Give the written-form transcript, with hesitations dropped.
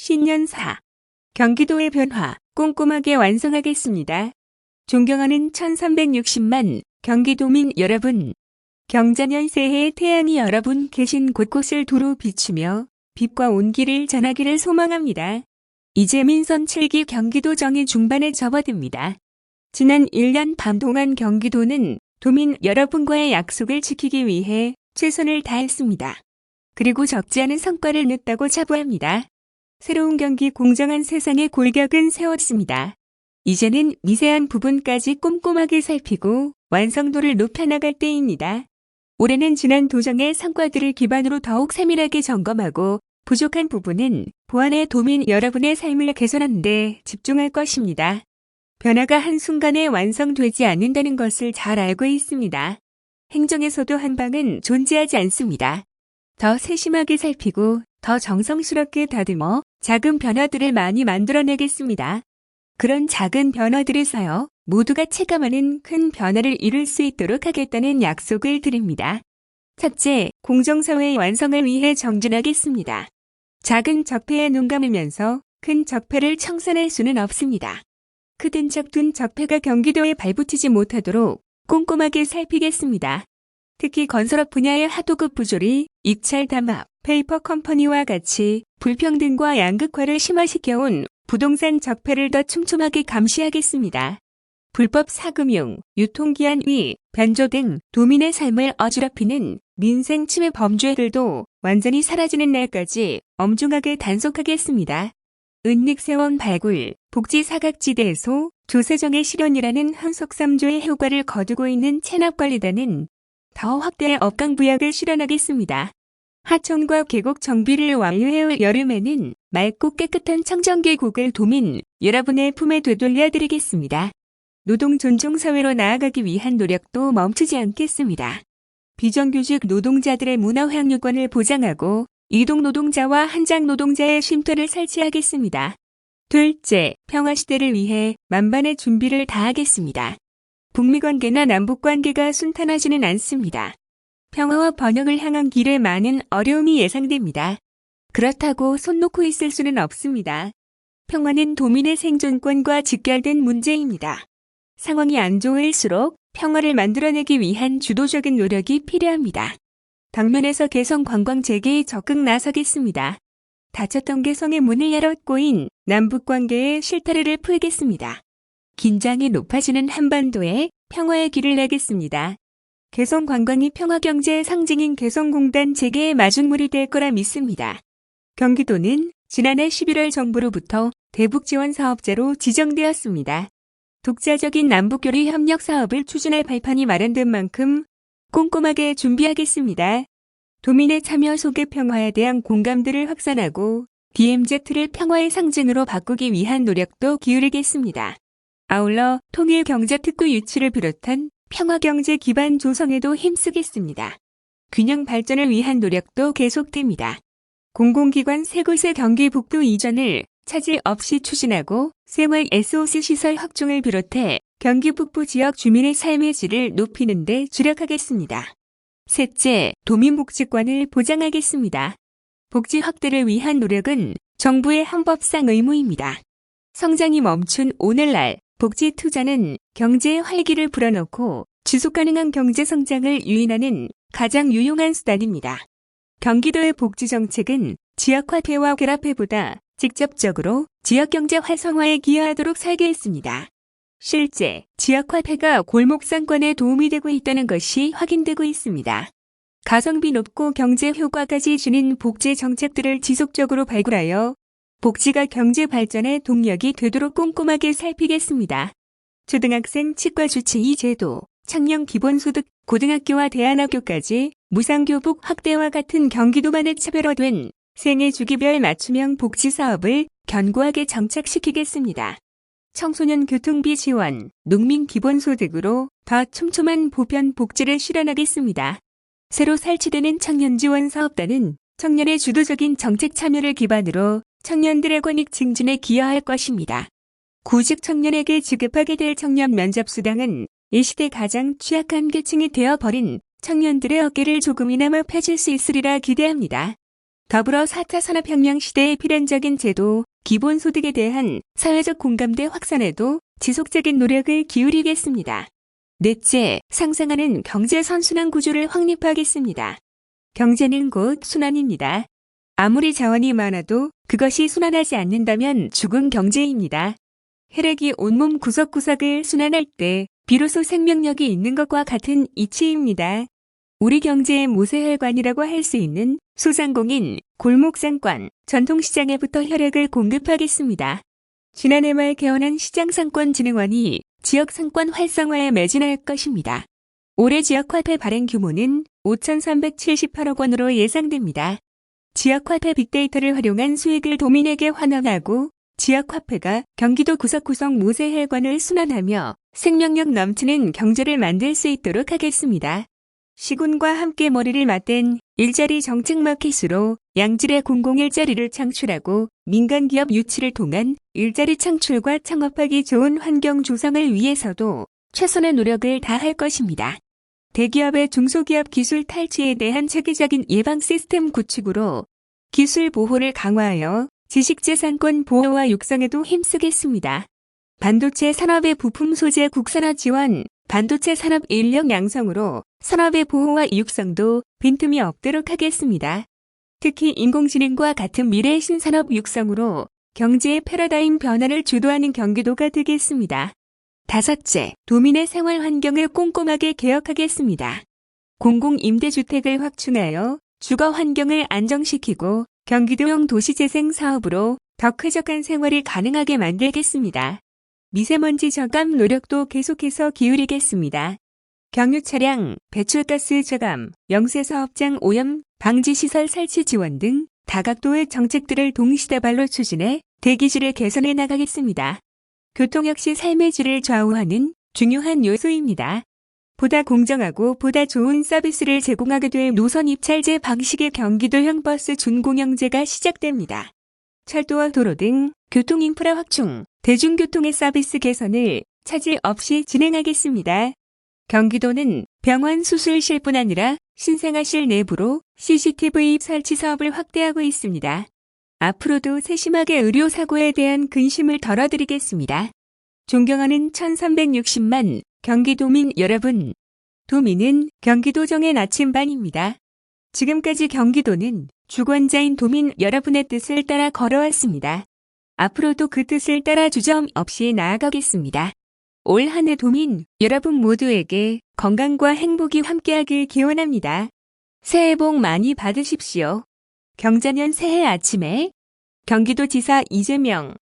신년사. 경기도의 변화 꼼꼼하게 완성하겠습니다. 존경하는 1360만 경기도민 여러분. 경자년 새해의 태양이 여러분 계신 곳곳을 두루 비추며 빛과 온기를 전하기를 소망합니다. 이제 민선 7기 경기도 정의 중반에 접어듭니다. 지난 1년 반 동안 경기도는 도민 여러분과의 약속을 지키기 위해 최선을 다했습니다. 그리고 적지 않은 성과를 냈다고 자부합니다. 새로운 경기 공정한 세상의 골격은 세웠습니다. 이제는 미세한 부분까지 꼼꼼하게 살피고 완성도를 높여나갈 때입니다. 올해는 지난 도정의 성과들을 기반으로 더욱 세밀하게 점검하고 부족한 부분은 보완해 도민 여러분의 삶을 개선하는 데 집중할 것입니다. 변화가 한순간에 완성되지 않는다는 것을 잘 알고 있습니다. 행정에서도 한방은 존재하지 않습니다. 더 세심하게 살피고 더 정성스럽게 다듬어 작은 변화들을 많이 만들어내겠습니다. 그런 작은 변화들에서요, 모두가 체감하는 큰 변화를 이룰 수 있도록 하겠다는 약속을 드립니다. 첫째, 공정사회의 완성을 위해 정진하겠습니다. 작은 적폐에 눈 감으면서 큰 적폐를 청산할 수는 없습니다. 크든 작든 적폐가 경기도에 발붙이지 못하도록 꼼꼼하게 살피겠습니다. 특히 건설업 분야의 하도급 부조리, 입찰 담합, 페이퍼 컴퍼니와 같이 불평등과 양극화를 심화시켜온 부동산 적폐를 더 촘촘하게 감시하겠습니다. 불법 사금융, 유통기한 위, 변조 등 도민의 삶을 어지럽히는 민생 침해 범죄들도 완전히 사라지는 날까지 엄중하게 단속하겠습니다. 은닉세원 발굴, 복지 사각지대에서 조세정의 실현이라는 헌속 3조의 효과를 거두고 있는 체납관리단은 더 확대의 업강부약을 실현하겠습니다. 하천과 계곡 정비를 완료해올 여름에는 맑고 깨끗한 청정계곡을 도민 여러분의 품에 되돌려드리겠습니다. 노동 존중 사회로 나아가기 위한 노력도 멈추지 않겠습니다. 비정규직 노동자들의 문화 향유권을 보장하고 이동 노동자와 한장 노동자의 쉼터를 설치하겠습니다. 둘째, 평화시대를 위해 만반의 준비를 다하겠습니다. 북미 관계나 남북 관계가 순탄하지는 않습니다. 평화와 번영을 향한 길에 많은 어려움이 예상됩니다. 그렇다고 손 놓고 있을 수는 없습니다. 평화는 도민의 생존권과 직결된 문제입니다. 상황이 안 좋을수록 평화를 만들어내기 위한 주도적인 노력이 필요합니다. 당면에서 개성 관광 재개에 적극 나서겠습니다. 닫혔던 개성의 문을 열어 꼬인 남북 관계의 실타래를 풀겠습니다. 긴장이 높아지는 한반도에 평화의 길을 내겠습니다. 개성 관광이 평화 경제의 상징인 개성공단 재개의 마중물이 될 거라 믿습니다. 경기도는 지난해 11월 정부로부터 대북 지원 사업자로 지정되었습니다. 독자적인 남북교류 협력 사업을 추진할 발판이 마련된 만큼 꼼꼼하게 준비하겠습니다. 도민의 참여 속의 평화에 대한 공감대를 확산하고 DMZ를 평화의 상징으로 바꾸기 위한 노력도 기울이겠습니다. 아울러 통일경제특구 유치를 비롯한 평화경제 기반 조성에도 힘쓰겠습니다. 균형 발전을 위한 노력도 계속됩니다. 공공기관 3곳의 경기 북부 이전을 차질 없이 추진하고 생활 SOC 시설 확충을 비롯해 경기 북부 지역 주민의 삶의 질을 높이는 데 주력하겠습니다. 셋째, 도민복지권을 보장하겠습니다. 복지 확대를 위한 노력은 정부의 헌법상 의무입니다. 성장이 멈춘 오늘날 복지 투자는 경제의 활기를 불어넣고 지속가능한 경제 성장을 유인하는 가장 유용한 수단입니다. 경기도의 복지 정책은 지역화폐와 결합해보다 직접적으로 지역경제 활성화에 기여하도록 설계했습니다. 실제 지역화폐가 골목 상권에 도움이 되고 있다는 것이 확인되고 있습니다. 가성비 높고 경제 효과까지 주는 복지 정책들을 지속적으로 발굴하여 복지가 경제 발전의 동력이 되도록 꼼꼼하게 살피겠습니다. 초등학생 치과 주치의 제도, 청년 기본소득, 고등학교와 대안학교까지 무상교복 확대와 같은 경기도만의 차별화된 생애 주기별 맞춤형 복지 사업을 견고하게 정착시키겠습니다. 청소년 교통비 지원, 농민 기본소득으로 더 촘촘한 보편 복지를 실현하겠습니다. 새로 설치되는 청년 지원 사업단은 청년의 주도적인 정책 참여를 기반으로 청년들의 권익 증진에 기여할 것입니다. 구직 청년에게 지급하게 될 청년 면접수당은 이 시대 가장 취약한 계층이 되어버린 청년들의 어깨를 조금이나마 펴줄 수 있으리라 기대합니다. 더불어 4차 산업혁명 시대의 필연적인 제도, 기본소득에 대한 사회적 공감대 확산에도 지속적인 노력을 기울이겠습니다. 넷째, 상생하는 경제 선순환 구조를 확립하겠습니다. 경제는 곧 순환입니다. 아무리 자원이 많아도 그것이 순환하지 않는다면 죽은 경제입니다. 혈액이 온몸 구석구석을 순환할 때 비로소 생명력이 있는 것과 같은 이치입니다. 우리 경제의 모세혈관이라고 할 수 있는 소상공인, 골목상권, 전통시장에부터 혈액을 공급하겠습니다. 지난해 말 개원한 시장상권진흥원이 지역상권 활성화에 매진할 것입니다. 올해 지역화폐 발행 규모는 5,378억 원으로 예상됩니다. 지역화폐 빅데이터를 활용한 수익을 도민에게 환원하고 지역화폐가 경기도 구석구석 모세혈관을 순환하며 생명력 넘치는 경제를 만들 수 있도록 하겠습니다. 시군과 함께 머리를 맞댄 일자리 정책 마켓으로 양질의 공공일자리를 창출하고 민간기업 유치를 통한 일자리 창출과 창업하기 좋은 환경 조성을 위해서도 최선의 노력을 다할 것입니다. 대기업의 중소기업 기술 탈취에 대한 체계적인 예방 시스템 구축으로 기술 보호를 강화하여 지식재산권 보호와 육성에도 힘쓰겠습니다. 반도체 산업의 부품 소재 국산화 지원, 반도체 산업 인력 양성으로 산업의 보호와 육성도 빈틈이 없도록 하겠습니다. 특히 인공지능과 같은 미래 신산업 육성으로 경제의 패러다임 변화를 주도하는 경기도가 되겠습니다. 다섯째, 도민의 생활 환경을 꼼꼼하게 개혁하겠습니다. 공공임대주택을 확충하여 주거 환경을 안정시키고 경기도형 도시재생 사업으로 더 쾌적한 생활이 가능하게 만들겠습니다. 미세먼지 저감 노력도 계속해서 기울이겠습니다. 경유차량, 배출가스 저감, 영세사업장 오염, 방지시설 설치 지원 등 다각도의 정책들을 동시다발로 추진해 대기질을 개선해 나가겠습니다. 교통 역시 삶의 질을 좌우하는 중요한 요소입니다. 보다 공정하고 보다 좋은 서비스를 제공하게 될 노선 입찰제 방식의 경기도형 버스 준공영제가 시작됩니다. 철도와 도로 등 교통 인프라 확충, 대중교통의 서비스 개선을 차질 없이 진행하겠습니다. 경기도는 병원 수술실뿐 아니라 신생아실 내부로 CCTV 설치 사업을 확대하고 있습니다. 앞으로도 세심하게 의료사고에 대한 근심을 덜어드리겠습니다. 존경하는 1360만 경기도민 여러분, 도민은 경기도정의 나침반입니다. 지금까지 경기도는 주권자인 도민 여러분의 뜻을 따라 걸어왔습니다. 앞으로도 그 뜻을 따라 주저함 없이 나아가겠습니다. 올 한 해 도민 여러분 모두에게 건강과 행복이 함께하길 기원합니다. 새해 복 많이 받으십시오. 경자년 새해 아침에 경기도지사 이재명